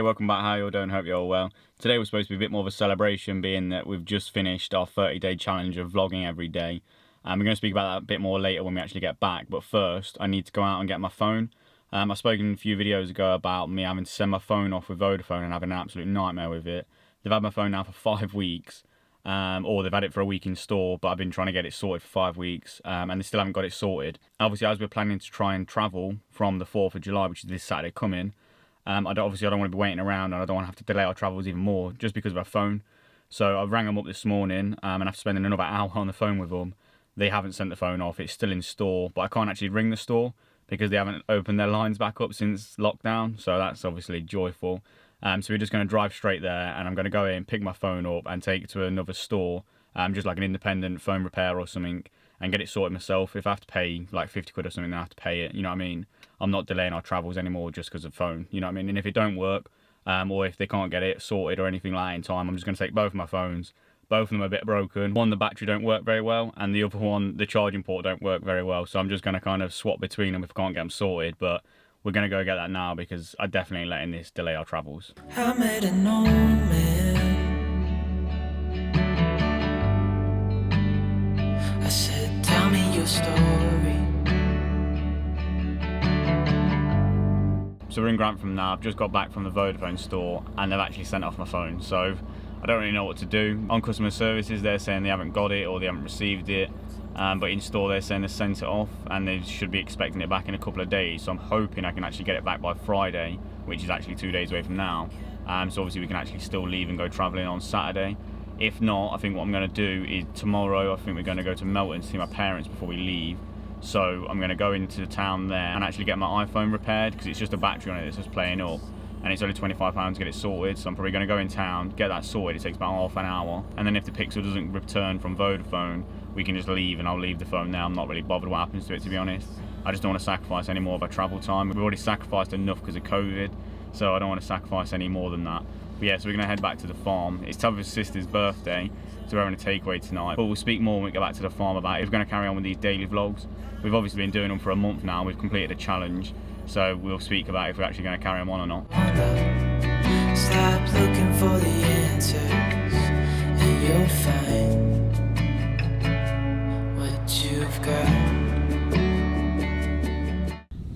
Hey, welcome back. How you all doing? Hope you're all well. Today was supposed to be a bit more of a celebration, being that we've just finished our 30-day challenge of vlogging every day. We're going to speak about that a bit more later when we actually get back, but first I need to go out and get my phone. I've spoken a few videos ago about me having to send my phone off with Vodafone and having an absolute nightmare with it. They've had my phone now for 5 weeks, or they've had it for a week in store, but I've been trying to get it sorted for 5 weeks, and they still haven't got it sorted. Obviously, as we're planning to try and travel from the 4th of July, which is this Saturday coming, I don't want to be waiting around, and I don't want to have to delay our travels even more just because of our phone. So I rang them up this morning, and after spending another hour on the phone with them, they haven't sent the phone off. It's still in store, but I can't actually ring the store because they haven't opened their lines back up since lockdown. So that's obviously joyful. So we're just going to drive straight there, and I'm going to go in, pick my phone up, and take it to another store, just like an independent phone repair or something, and get it sorted myself. If I have to pay like 50 quid or something, then I have to pay it. You know what I mean? I'm not delaying our travels anymore just because of phone. You know what I mean? And if it don't work, or if they can't get it sorted or anything like that in time, I'm just going to take both of my phones. Both of them are a bit broken. One, the battery don't work very well, and the other one, the charging port don't work very well. So I'm just going to kind of swap between them if I can't get them sorted. But we're going to go get that now because I definitely ain't letting this delay our travels. I made an old man. I said, tell me your story. So we're in Grantham now. I've just got back from the Vodafone store and they've actually sent off my phone. So I don't really know what to do. On customer services, they're saying they haven't got it or they haven't received it. But in store, they're saying they sent it off and they should be expecting it back in a couple of days. So I'm hoping I can actually get it back by Friday, which is actually 2 days away from now. So obviously we can actually still leave and go travelling on Saturday. If not, I think what I'm going to do is tomorrow, I think we're going to go to Melton to see my parents before we leave. So I'm going to go into town there and actually get my iPhone repaired because it's just a battery on it that's just playing up. And it's only £25 to get it sorted, so I'm probably going to go in town, get that sorted. It takes about half an hour, and then if the pixel doesn't return from Vodafone, we can just leave, and I'll leave the phone there. I'm not really bothered what happens to it, to be honest. I just don't want to sacrifice any more of our travel time. We've already sacrificed enough because of COVID, so I don't want to sacrifice any more than that. But yeah, so we're going to head back to the farm. It's Tabitha's sister's birthday, so we're having a takeaway tonight. But we'll speak more when we get back to the farm about it. We're going to carry on with these daily vlogs. We've obviously been doing them for a month now. We've completed a challenge, so we'll speak about if we're actually going to carry them on or not. Stop looking for the answers, and you'll find what you've got.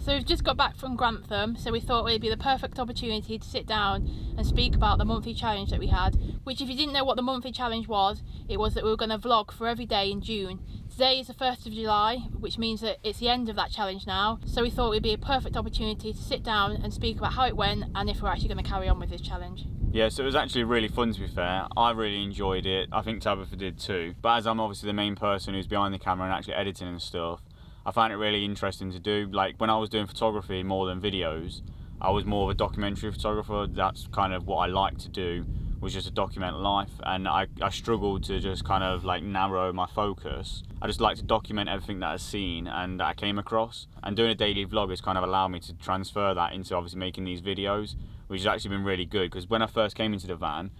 So we've just got back from Grantham, so we thought it would be the perfect opportunity to sit down and speak about the monthly challenge that we had, which, if you didn't know what the monthly challenge was, it was that we were going to vlog for every day in June. Today is the 1st of July, which means that it's the end of that challenge now, so we thought it would be a perfect opportunity to sit down and speak about how it went and if we're actually going to carry on with this challenge. Yeah, so it was actually really fun, to be fair. I really enjoyed it. I think Tabitha did too. But as I'm obviously the main person who's behind the camera and actually editing and stuff, I found it really interesting to do. Like, when I was doing photography more than videos, I was more of a documentary photographer. That's kind of what I like to do, was just to document life. And I struggled to just kind of like narrow my focus. I just like to document everything that I've seen and that I came across. And doing a daily vlog has kind of allowed me to transfer that into obviously making these videos, which has actually been really good. Because when I first came into the van,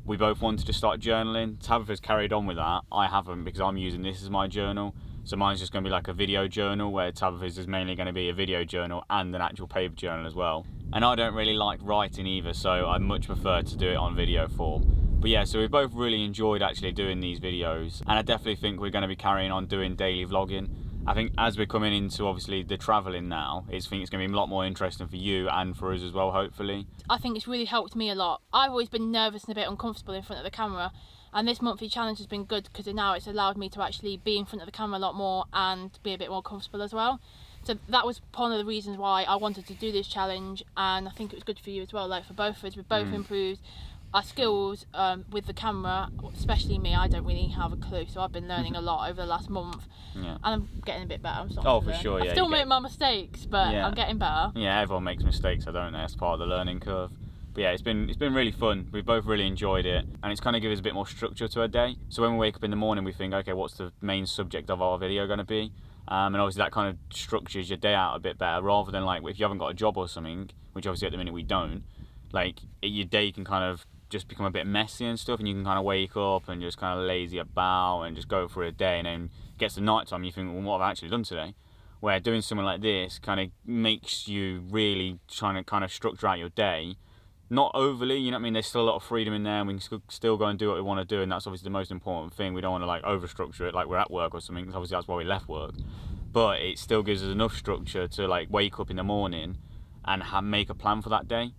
we both wanted to start journaling. Tabitha's carried on with that. I haven't, because I'm using this as my journal. So mine's just going to be like a video journal, where Tabitha's is mainly going to be a video journal and an actual paper journal as well. And I don't really like writing either, so I much prefer to do it on video form. But yeah, so we both really enjoyed actually doing these videos, and I definitely think we're going to be carrying on doing daily vlogging. I think as we're coming into obviously the travelling now, I think it's going to be a lot more interesting for you and for us as well, hopefully. I think it's really helped me a lot. I've always been nervous and a bit uncomfortable in front of the camera, and this monthly challenge has been good because now it's allowed me to actually be in front of the camera a lot more and be a bit more comfortable as well. So that was one of the reasons why I wanted to do this challenge, and I think it was good for you as well. Like, for both of us, we've both improved our skills with the camera, especially me. I don't really have a clue, so I've been learning a lot over the last month. Yeah. And I'm getting a bit better. I'm starting to learn. Sure, yeah. I still make my mistakes, but yeah, I'm getting better. Yeah, everyone makes mistakes, don't they? That's part of the learning curve. But yeah, it's been really fun. We've both really enjoyed it, and it's kind of given us a bit more structure to our day. So when we wake up in the morning, we think, okay, what's the main subject of our video going to be? And obviously that kind of structures your day out a bit better, rather than like if you haven't got a job or something, which obviously at the minute we don't. Like, your day can kind of just become a bit messy and stuff, and you can kind of wake up and just kind of lazy about and just go for a day, and then it gets to night time, you think, well, what have I actually done today? Where doing something like this kind of makes you really trying to kind of structure out your day not overly, you know what I mean? There's still a lot of freedom in there, and we can still go and do what we want to do, and that's obviously the most important thing. We don't want to like overstructure it like we're at work or something, because obviously that's why we left work. But it still gives us enough structure to like wake up in the morning and make a plan for that day.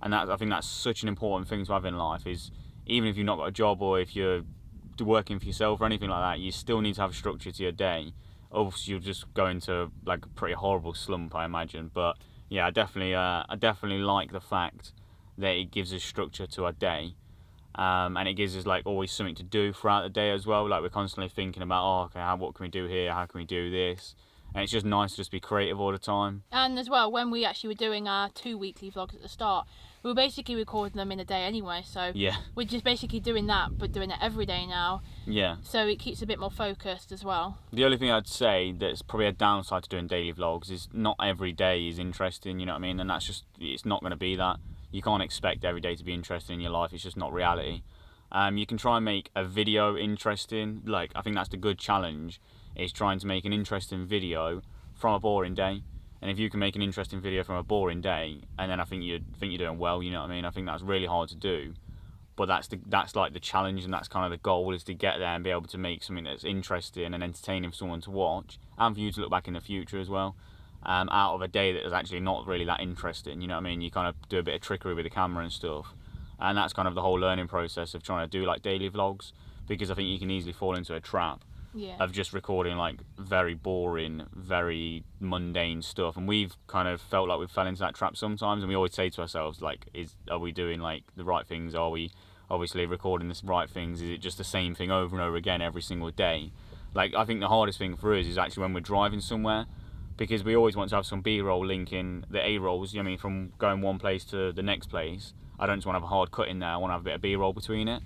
And that, I think that's such an important thing to have in life, is even if you've not got a job or if you're working for yourself or anything like that, you still need to have structure to your day. Else you'll just go into like a pretty horrible slump, I imagine. But yeah, I definitely like the fact that it gives us structure to our day, and it gives us like always something to do throughout the day as well. Like we're constantly thinking about, oh, okay, what can we do here? How can we do this? And it's just nice to just be creative all the time. And as well, when we actually were doing our 2 weekly vlogs at the start, we were basically recording them in a day anyway. So Yeah. we're just basically doing that, but doing it every day now. Yeah. So it keeps a bit more focused as well. The only thing I'd say that's probably a downside to doing daily vlogs is not every day is interesting, you know what I mean? And that's just, it's not going to be that. You can't expect every day to be interesting in your life. It's just not reality. You can try and make a video interesting. Like, I think that's the good challenge, is trying to make an interesting video from a boring day. And if you can make an interesting video from a boring day, and then I think you're doing well, you know what I mean? I think that's really hard to do. But that's like the challenge, and that's kind of the goal, is to get there and be able to make something that's interesting and entertaining for someone to watch, and for you to look back in the future as well. Out of a day that is actually not really that interesting, you know what I mean? You kind of do a bit of trickery with the camera and stuff, and that's kind of the whole learning process of trying to do like daily vlogs, because I think you can easily fall into a trap of just recording like very boring, very mundane stuff. And we've kind of felt like we've fell into that trap sometimes, and we always say to ourselves, like, are we doing like the right things? Are we obviously recording the right things? Is it just the same thing over and over again every single day? Like, I think the hardest thing for us is actually when we're driving somewhere, because we always want to have some B-roll linking the A-rolls, you know what I mean, from going one place to the next place. I don't just want to have a hard cut in there, I want to have a bit of B-roll between it.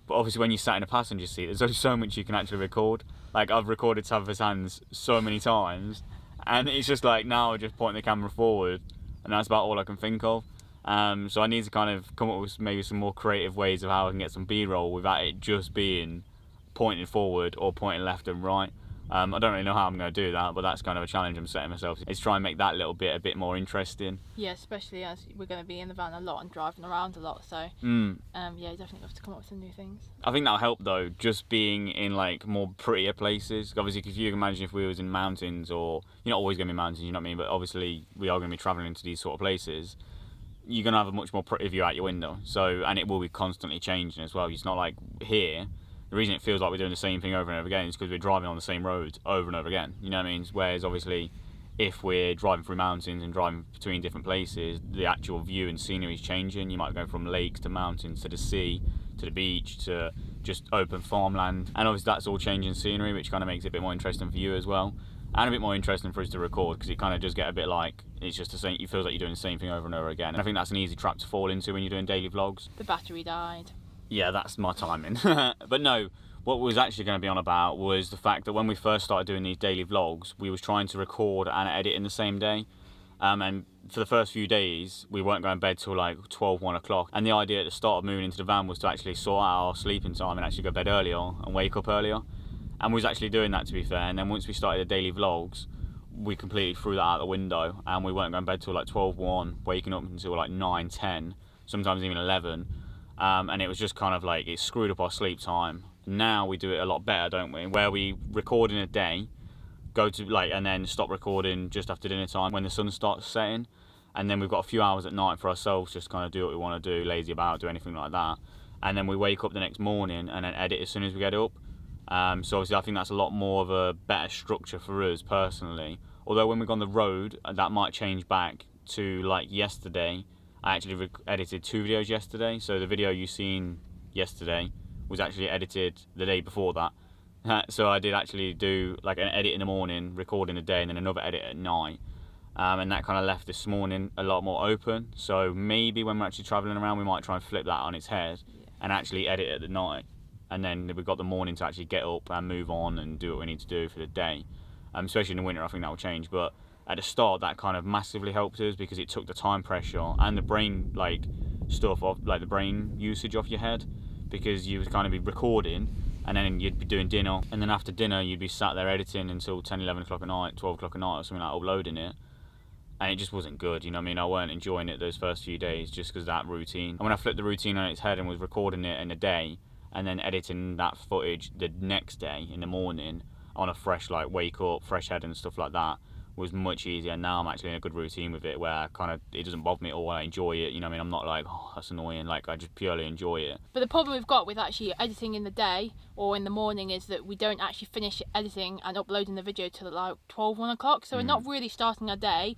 But obviously when you sat in a passenger seat, there's only so much you can actually record. Like, I've recorded Tabitha's hands so many times, and it's just like, now I just point the camera forward, and that's about all I can think of. So I need to kind of come up with maybe some more creative ways of how I can get some B-roll without it just being pointing forward or pointing left and right. I don't really know how I'm going to do that, but that's kind of a challenge I'm setting myself, is try and make that little bit a bit more interesting. Yeah, especially as we're going to be in the van a lot and driving around a lot, so yeah, definitely have to come up with some new things. I think that'll help though, just being in like more prettier places. Obviously, if you can imagine if we was in mountains, or you're not always going to be mountains, you know what I mean, but obviously we are going to be travelling into these sort of places, you're going to have a much more pretty view out your window. So, and it will be constantly changing as well. It's not like here, the reason it feels like we're doing the same thing over and over again is because we're driving on the same roads over and over again, you know what I mean? Whereas obviously if we're driving through mountains and driving between different places, the actual view and scenery is changing. You might go from lakes to mountains to the sea to the beach to just open farmland, and obviously that's all changing scenery, which kind of makes it a bit more interesting for you as well, and a bit more interesting for us to record, because it kind of does get a bit like, it's just the same, it feels like you're doing the same thing over and over again. And I think that's an easy trap to fall into when you're doing daily vlogs. The battery died. Yeah, that's my timing. But no, what was actually going to be on about was the fact that when we first started doing these daily vlogs, we was trying to record and edit in the same day. And for the first few days, we weren't going to bed till like 12, 1 o'clock. And the idea at the start of moving into the van was to actually sort out our sleeping time and actually go to bed earlier and wake up earlier. And we was actually doing that, to be fair. And then once we started the daily vlogs, we completely threw that out the window, and we weren't going to bed till like 12, 1, waking up until like 9, 10, sometimes even 11. And it was just kind of like, it screwed up our sleep time. Now we do it a lot better, don't we? Where we record in a day, go to like, and then stop recording just after dinner time when the sun starts setting, and then we've got a few hours at night for ourselves, just kind of do what we want to do, lazy about, do anything like that, and then we wake up the next morning and then edit as soon as we get up. So obviously I think that's a lot more of a better structure for us personally. Although when we go on the road, that might change back to like yesterday. I actually edited 2 videos yesterday, so the video you seen yesterday was actually edited the day before that. So I did actually do like an edit in the morning, record in the day, and then another edit at night. And that kind of left this morning a lot more open. So maybe when we're actually travelling around, we might try and flip that on its head and actually edit at the night. And then we've got the morning to actually get up and move on and do what we need to do for the day. Especially in the winter, I think that will change. But at the start, that kind of massively helped us, because it took the time pressure and the brain like stuff off, like the brain usage off your head, because you would kind of be recording and then you'd be doing dinner, and then after dinner you'd be sat there editing until 10, 11 o'clock at night, 12 o'clock at night or something, like uploading it. and it just wasn't good, you know what I mean? I weren't enjoying it those first few days just because of that routine. And when I flipped the routine on its head and was recording it in a day and then editing that footage the next day in the morning on a fresh, like, wake up, fresh head and stuff like that, was much easier. Now I'm actually in a good routine with it where it doesn't bother me at all. I enjoy it, you know what I mean? I'm not like, oh, that's annoying. Like, I just purely enjoy it. But the problem we've got with actually editing in the day or in the morning is that we don't actually finish editing and uploading the video till like 12, 1 o'clock. So we're not really starting our day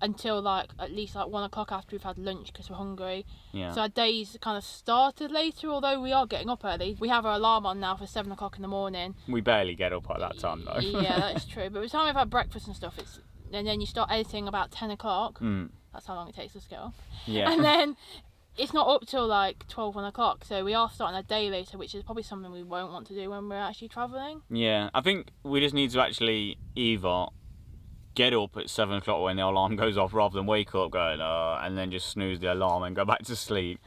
until like at least like 1 o'clock after we've had lunch because we're hungry. Yeah. So our days kind of started later, although we are getting up early. We have our alarm on now for 7 o'clock in the morning. We barely get up at that time though. Yeah, that's true. But by the time we've had breakfast and stuff, and then you start editing about 10 o'clock. That's how long it takes us to get up. Yeah. And then it's not up till like 12, 1 o'clock. So we are starting our day later, which is probably something we won't want to do when we're actually travelling. Yeah, I think we just need to actually either get up at 7 o'clock when the alarm goes off rather than wake up going, and then just snooze the alarm and go back to sleep.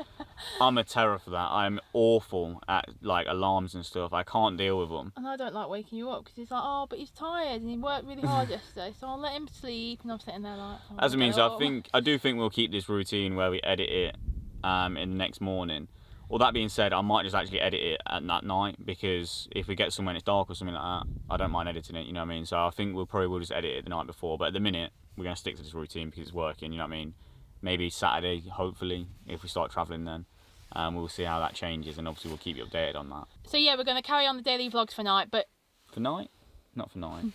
I'm a terror for that. I'm awful at like alarms and stuff. I can't deal with them. And I don't like waking you up because he's like, oh, but he's tired and he worked really hard yesterday, so I'll let him sleep. And I'm sitting there like, oh, As it means, oh. I do think we'll keep this routine where we edit it in the next morning. Well, that being said, I might just actually edit it at that night, because if we get somewhere and it's dark or something like that, I don't mind editing it, you know what I mean? So I think we'll probably just edit it the night before, but at the minute, we're going to stick to this routine because it's working, you know what I mean? Maybe Saturday, hopefully, if we start travelling then. We'll see how that changes, and obviously we'll keep you updated on that. So yeah, we're going to carry on the daily vlogs for night, but... For night? Not for night.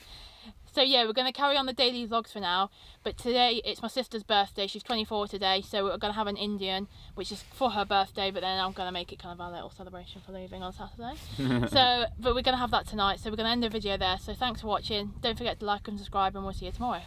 So yeah, we're going to carry on the daily vlogs for now, but today it's my sister's birthday. She's 24 today, so we're going to have an Indian, which is for her birthday, but then I'm going to make it kind of our little celebration for leaving on Saturday. But we're going to have that tonight, so we're going to end the video there. So thanks for watching. Don't forget to like and subscribe, and we'll see you tomorrow.